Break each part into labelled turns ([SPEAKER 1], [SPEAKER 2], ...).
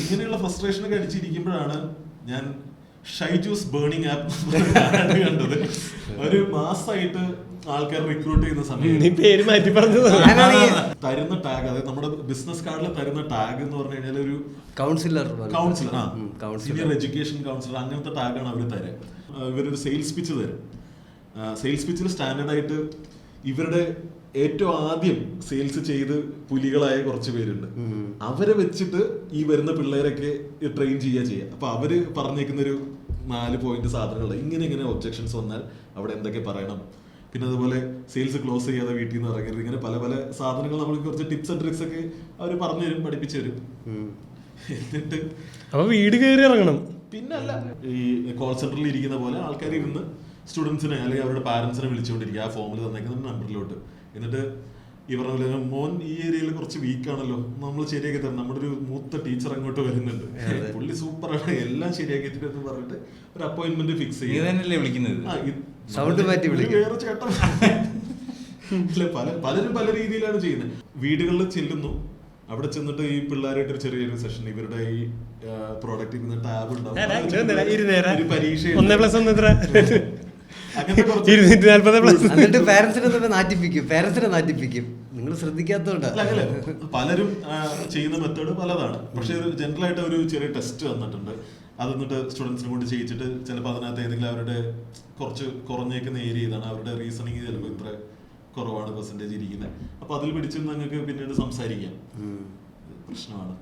[SPEAKER 1] ഇങ്ങനെയുള്ള ഫ്രസ്ട്രേഷൻ ഒക്കെ അടിച്ചിരിക്കുമ്പോഴാണ് ഞാൻ ഷൈജൂസ് ബേണിംഗ് ആപ്പ് കണ്ടത്. ഒരു മാസമായിട്ട് ആൾക്കാർ റിക്രൂട്ട് ചെയ്യുന്ന സമയത്ത് തരുന്ന ടാഗ്, അതായത് നമ്മുടെ ബിസിനസ് കാർഡിൽ തരുന്ന ടാഗ് എന്ന് പറഞ്ഞു കഴിഞ്ഞാൽ ഒരു കൗൺസിലർ, സീനിയർ എഡ്യൂക്കേഷൻ കൗൺസിലർ, അങ്ങനത്തെ ടാഗാണ് അവർ തരാം. ഇവരൊരു സെയിൽസ് പിച്ച് തരും. സെയിൽസ് പിച്ചിൽ സ്റ്റാൻഡേർഡ് ആയിട്ട് ഇവരുടെ ഏറ്റവും ആദ്യം സെയിൽസ് ചെയ്ത് പുലികളായ കുറച്ച് പേരുണ്ട്. അവരെ വെച്ചിട്ട് ഈ വരുന്ന പിള്ളേരൊക്കെ ട്രെയിൻ ചെയ്യുക. അപ്പൊ അവര് പറഞ്ഞേക്കുന്നൊരു 4 പോയിന്റ് സാധനങ്ങൾ, ഇങ്ങനെ ഒബ്ജക്ഷൻസ് വന്നാൽ അവിടെ എന്തൊക്കെ പറയണം, പിന്നെ അതുപോലെ സെയിൽസ് ക്ലോസ് ചെയ്യാതെ വീട്ടിൽ നിന്ന് ഇറങ്ങരുത്, ഇങ്ങനെ പല പല സാധനങ്ങൾ നമുക്ക് കുറച്ച് ടിപ്സ് ആൻഡ് ട്രിക്സ് ഒക്കെ അവർ പറഞ്ഞു തരും, പഠിപ്പിച്ചു തരും. എന്നിട്ട്
[SPEAKER 2] വീട് കയറി ഇറങ്ങണം.
[SPEAKER 1] പിന്നല്ല, ഈ കോൾ സെന്ററിൽ ഇരിക്കുന്ന പോലെ ആൾക്കാർ ഇരുന്ന് സ്റ്റുഡൻസിനെ അല്ലെങ്കിൽ അവരുടെ പാരന്റ്സിനെ വിളിച്ചുകൊണ്ടിരിക്കുക ആ ഫോമിൽ തന്നേക്കുന്ന നമ്പറിലോട്ട്. എന്നിട്ട് ഈ പറഞ്ഞ പോലെ മോൻ ഈ ഏരിയയിൽ കുറച്ച് വീക്കാണല്ലോ, നമ്മൾ ശരിയാക്കി തരണം, നമ്മുടെ ഒരു മൂത്ത ടീച്ചർ അങ്ങോട്ട് വരുന്നുണ്ട്, പുള്ളി സൂപ്പറാണ്, എല്ലാം ശരിയാക്കി തരുമെന്ന് പറഞ്ഞിട്ട് ഒരു അപ്പോയിന്റ്മെന്റ് ഫിക്സ് ചെയ്യും. വേറെ ചേട്ടൻ പലരും പല രീതിയിലാണ് ചെയ്യുന്നത്. വീടുകളിൽ ചെല്ലുന്നു, അവിടെ ചെന്നിട്ട് ഈ പിള്ളേരായിട്ട് ഒരു ചെറിയൊരു സെഷൻ, ഇവരുടെ ഈ പ്രോഡക്റ്റ് ടാബ് ഉണ്ടാവും, പരീക്ഷ
[SPEAKER 3] നാറ്റിപ്പിക്കും. നിങ്ങൾ ശ്രദ്ധിക്കാത്തതുകൊണ്ട്
[SPEAKER 1] പലരും ചെയ്യുന്ന മെത്തേഡ് പലതാണ്. പക്ഷെ ഒരു ജനറൽ ആയിട്ട് ഒരു ചെറിയ ടെസ്റ്റ് വന്നിട്ടുണ്ട്. അത് എന്നിട്ട് സ്റ്റുഡൻസിനെ കൊണ്ട് ചെയ്യിച്ചിട്ട് ചിലപ്പോൾ അതിനകത്ത് ഏതെങ്കിലും അവരുടെ കുറച്ച് കുറഞ്ഞേക്കുന്ന ഏരിയ ഇതാണ്, അവരുടെ റീസണിങ് ചിലപ്പോൾ ഇത്ര കുറവാണ് പെർസെന്റേജ് ഇരിക്കുന്നത്. അപ്പൊ അതിൽ പിടിച്ച് നിങ്ങൾക്ക് പിന്നീട് സംസാരിക്കാം. പ്രശ്നമാണ്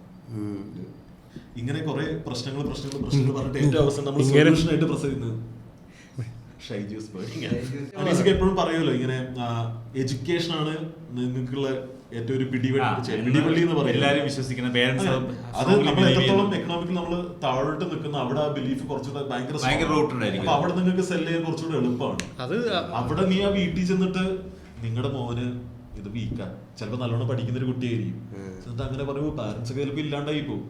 [SPEAKER 1] ഇങ്ങനെ കുറെ പ്രശ്നങ്ങൾ പറഞ്ഞിട്ട് ഏറ്റവും അവസാനം നമ്മൾ സൊല്യൂഷൻ ആയിട്ട് പ്രസരിക്കുന്നത് അനീസൊക്കെ എപ്പോഴും പറയുമല്ലോ ഇങ്ങനെ എഡ്യൂക്കേഷൻ ആണ് നിങ്ങൾക്കുള്ള ഏറ്റവും ഒരു പിടിവള്ളി എന്ന് പറയും, എല്ലാവരും വിശ്വസിക്കുന്ന പേരൻസ്. അത് നമ്മൾ എത്രത്തോളം എക്കണോമിക്കൽ നമ്മൾ താഴോട്ട് നിൽക്കുന്ന അവിടെ ആ ബിലീഫ് കുറച്ചുകൂടെ ഭയങ്കര റൂട്ടുണ്ടായിരിക്കും. അവിടെ നിങ്ങൾക്ക് സെല് ചെയ്യാൻ കുറച്ചുകൂടെ എളുപ്പമാണ്. അവിടെ നീ ആ വീട്ടിൽ ചെന്നിട്ട് നിങ്ങളുടെ മോന് ഇത് വീക്കാ, ചിലപ്പോൾ നല്ലോണം പഠിക്കുന്ന ഒരു കുട്ടിയായിരിക്കും, അങ്ങനെ പറയുമ്പോൾ പാരന്റ്സ് ഒക്കെ ചിലപ്പോൾ ഇല്ലാണ്ടായി പോകും.